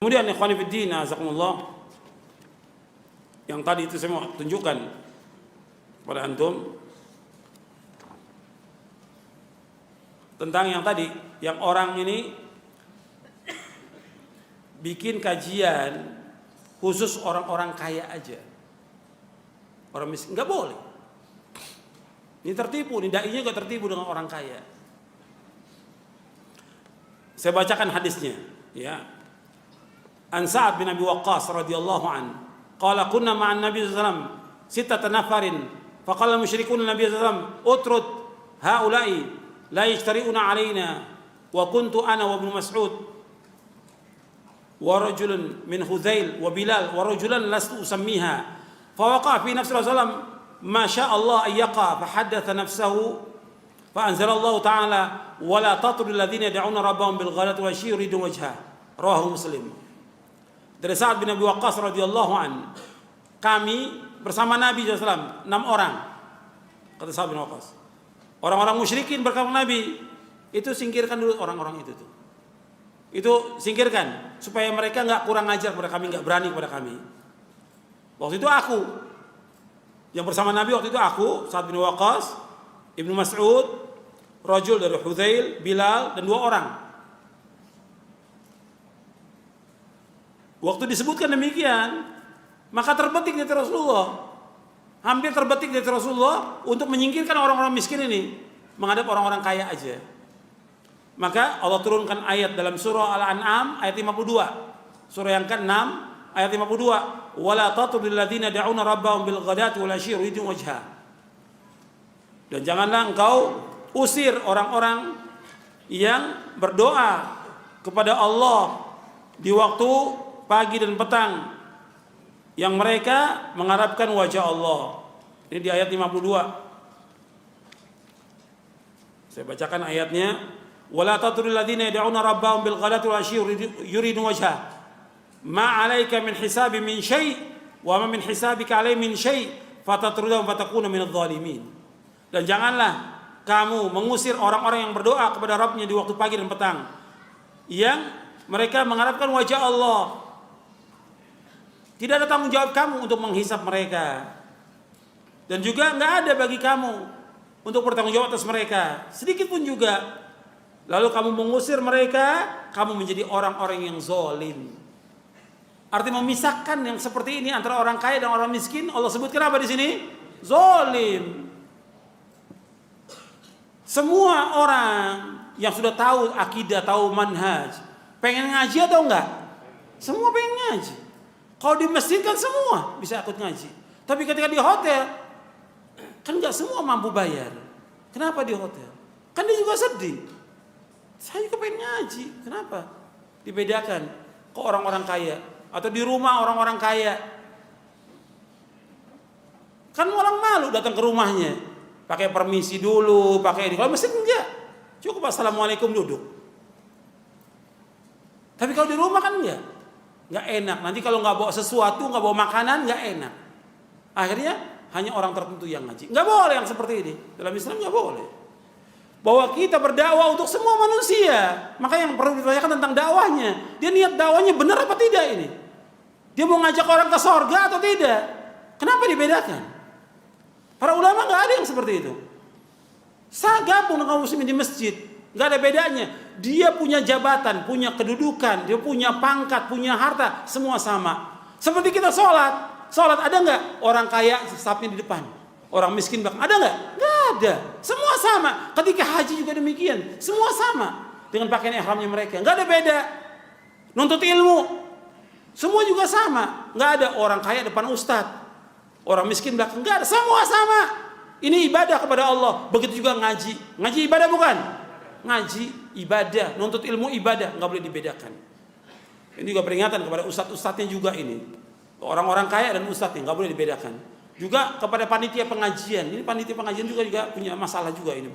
Kemudian ikhwan fillah, azakumullah, yang tadi itu saya mau tunjukkan pada antum tentang yang tadi, yang orang ini bikin kajian khusus orang-orang kaya aja, orang miskin nggak boleh. Ini tertipu, ini dai-nya juga tertipu dengan orang kaya. Saya bacakan hadisnya, ya. An Sa'ad bin Abi Waqqas radhiyallahu an, qala kunna ma'an Nabi sallallahu alaihi wasallam sittata nafarin, faqala musyrikun Nabi sallallahu alaihi wasallam utrud haula'i la yashtari'una 'alaina, wa kuntu ana wa Ibnu Mas'ud wa rajulun min Hudzail wa Bilal wa rajulan lastu usammiha, fa waqa fi nafsi Rasulullah ma syaa Allah ay yaqa, fa haddatha nafsahu fa anzala Allah ta'ala wa la tatrudul ladzina yad'una rabbahum bil ghadati wa yuridun wajha, rawahu Muslim. Dari Sa'ad bin Abi Waqqas radhiyallahu an, kami bersama Nabi SAW 6 orang, kata Sa'ad bin Waqqas. Orang-orang musyrikin berkata Nabi, itu singkirkan dulu orang-orang itu tuh. Itu singkirkan supaya mereka nggak kurang ajar pada kami, nggak berani pada kami. Waktu itu aku yang bersama Nabi, waktu itu aku, Sa'ad bin Waqqas, Ibnu Mas'ud, rajul dari Hudzail, Bilal, dan 2 orang. Waktu disebutkan demikian, maka terbetik dari Rasulullah, hampir terbetik dari Rasulullah untuk menyingkirkan orang-orang miskin ini, menghadap orang-orang kaya aja. Maka Allah turunkan ayat dalam surah Al-An'am ayat 52, surah yang ke-6 ayat 52, wala tatrudil ladzina yad'una rabbahum bil ghadati wal 'ashyi yuridun wajha. Dan janganlah engkau usir orang-orang yang berdoa kepada Allah di waktu pagi dan petang, yang mereka mengharapkan wajah Allah. Ini di ayat 52. Saya bacakan ayatnya. Wala tatrudil ladzina yad'una rabbahum bil ghadati wal 'ashyi yuridun wajha. Ma 'alaika min hisabi min syai' wa ma min hisabika 'alaihim min syai' fatatrudahum fatakuna minadh dhalimin. Dan janganlah kamu mengusir orang-orang yang berdoa kepada Rabbnya di waktu pagi dan petang, yang mereka mengharapkan wajah Allah. Tidak ada tanggung jawab kamu untuk menghisap mereka, dan juga nggak ada bagi kamu untuk bertanggung jawab atas mereka sedikit pun juga. Lalu kamu mengusir mereka, kamu menjadi orang-orang yang zalim. Artinya memisahkan yang seperti ini antara orang kaya dan orang miskin. Allah sebutkan apa di sini? Zalim. Semua orang yang sudah tahu akidah, tahu manhaj, pengen ngaji atau enggak? Semua pengen ngaji. Kalau di masjid kan semua bisa ikut ngaji. Tapi ketika di hotel, kan enggak semua mampu bayar. Kenapa di hotel? Kan dia juga sedih. Saya juga pengen ngaji. Kenapa? Dibedakan ke orang-orang kaya. Atau di rumah orang-orang kaya. Kan orang malu datang ke rumahnya. Pakai permisi dulu, pakai ini. Kalau masjid enggak. Cukup assalamualaikum duduk. Tapi kalau di rumah kan enggak. Enggak enak. Nanti kalau enggak bawa sesuatu, enggak bawa makanan, enggak enak. Akhirnya hanya orang tertentu yang ngaji. Enggak boleh yang seperti ini. Dalam Islam enggak boleh. Bahwa kita berdakwah untuk semua manusia. Maka yang perlu ditanyakan tentang dakwahnya. Dia niat dakwahnya benar apa tidak ini? Dia mau ngajak orang ke sorga atau tidak? Kenapa dibedakan? Para ulama nggak ada yang seperti itu. Gabung dengan kaum muslimin di masjid, nggak ada bedanya. Dia punya jabatan, punya kedudukan, dia punya pangkat, punya harta, semua sama. Seperti kita sholat ada nggak orang kaya safnya di depan, orang miskin belakang, ada nggak? Nggak ada. Semua sama. Ketika haji juga demikian, semua sama dengan pakaian ihramnya mereka, nggak ada beda. Nuntut ilmu, semua juga sama. Nggak ada orang kaya depan ustadz, orang miskin belakang, nggak ada. Semua sama. Ini ibadah kepada Allah. Begitu juga ngaji. Ngaji ibadah bukan? Ngaji ibadah, nuntut ilmu ibadah, nggak boleh dibedakan. Ini juga peringatan kepada ustadz-ustadznya juga ini. Orang-orang kaya dan ustadznya nggak boleh dibedakan. Juga kepada panitia pengajian. Ini panitia pengajian juga punya masalah juga ini.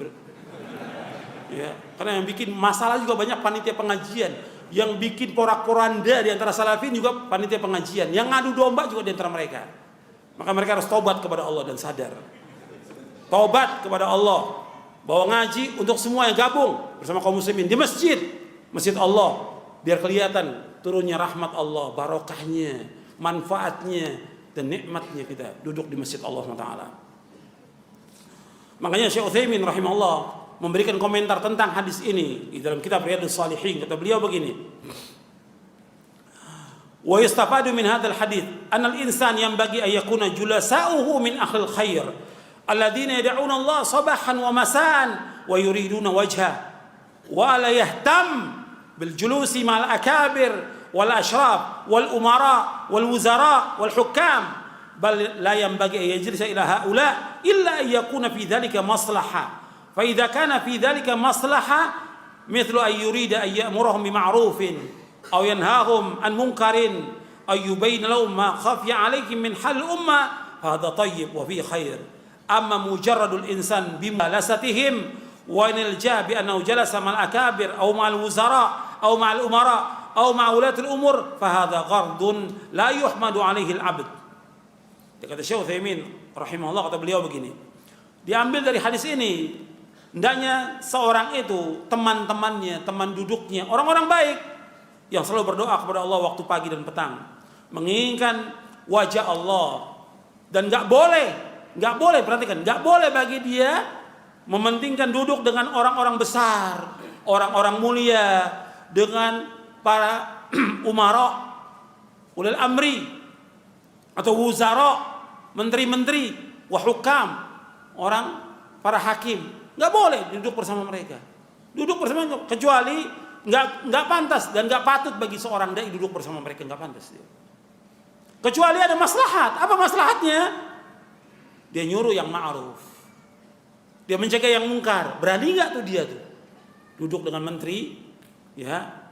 Ya, karena yang bikin masalah juga banyak panitia pengajian. Yang bikin porak-poranda di antara salafin juga panitia pengajian. Yang ngadu domba juga di antara mereka. Maka mereka harus taubat kepada Allah dan sadar. Taubat kepada Allah. Bahwa ngaji untuk semua yang gabung bersama kaum muslimin di masjid Allah. Biar kelihatan turunnya rahmat Allah, barokahnya, manfaatnya dan nikmatnya kita duduk di masjid Allah SWT. Makanya Syekh Utsaimin rahimahullah memberikan komentar tentang hadis ini di dalam kitab Riyadhus Shalihin. Kata beliau begini, wa yustafadu min hadzal hadits anna al-insan yanbaghi an yakuna julasa'uhu min ahlil khair alladziina yad'una Allah sabahan wa masaan wa yuriduna wajha wa la yahtam bil julusi ma'al akabir wal ashraf wal umara wal wuzara wal hukam bal la yanbaghi an yajlisa ila haula illa an yakuna fi dhalika maslahah fa idza kana fi dhalika maslahah mithlu an yurida an ya'murahum bima'rufin aw yanhahum an munkarin aw yubayyin lahum ma khafiya 'alaihim min hal umma fa hadha tayyib wa fi khair amma mujarradul insan bimalasatihim wa nilja bi annahu jalasa ma'al akabir aw ma'al wuzara aw ma'al umara aw ma'ulatul umur fa hadha ghardun la yuhmadu 'alaihi al-'abd. Kata Syekh Utsaimin rahimahullah, kata beliau begini, diambil dari hadis ini hendaknya seorang itu teman-temannya, teman duduknya, orang-orang baik yang selalu berdoa kepada Allah waktu pagi dan petang, menginginkan wajah Allah, dan nggak boleh perhatikan, nggak boleh bagi dia mementingkan duduk dengan orang-orang besar, orang-orang mulia, dengan para umara, ulil amri atau wuzara, menteri-menteri, wahukam, orang para hakim, nggak boleh duduk bersama mereka. Duduk bersama, kecuali nggak pantas dan nggak patut bagi seorang dai duduk bersama mereka, nggak pantas dia. Kecuali ada maslahat. Apa maslahatnya? Dia nyuruh yang ma'ruf, dia mencegah yang mungkar. Berani nggak tuh dia tuh duduk dengan menteri, ya,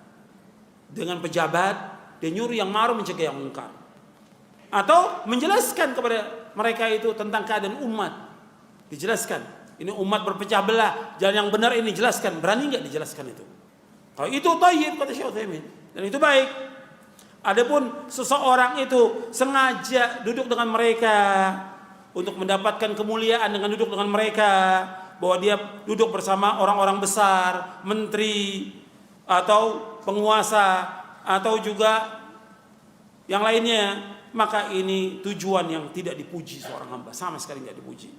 dengan pejabat, dia nyuruh yang ma'ruf, mencegah yang mungkar, atau menjelaskan kepada mereka itu tentang keadaan umat. Dijelaskan, ini umat berpecah belah, jalan yang benar ini jelaskan. Berani nggak dijelaskan itu? Kalau itu thayyib, kata Syekh Utsaimin, dan itu baik. Adapun seseorang itu sengaja duduk dengan mereka untuk mendapatkan kemuliaan dengan duduk dengan mereka, bahwa dia duduk bersama orang-orang besar, menteri atau penguasa atau juga yang lainnya, maka ini tujuan yang tidak dipuji seorang hamba, sama sekali tidak dipuji.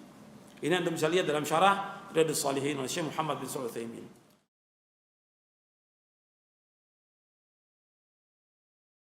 Ini Anda bisa lihat dalam syarah Riyadhus Shalihin oleh Syekh Muhammad bin Shalih Al-Utsaimin.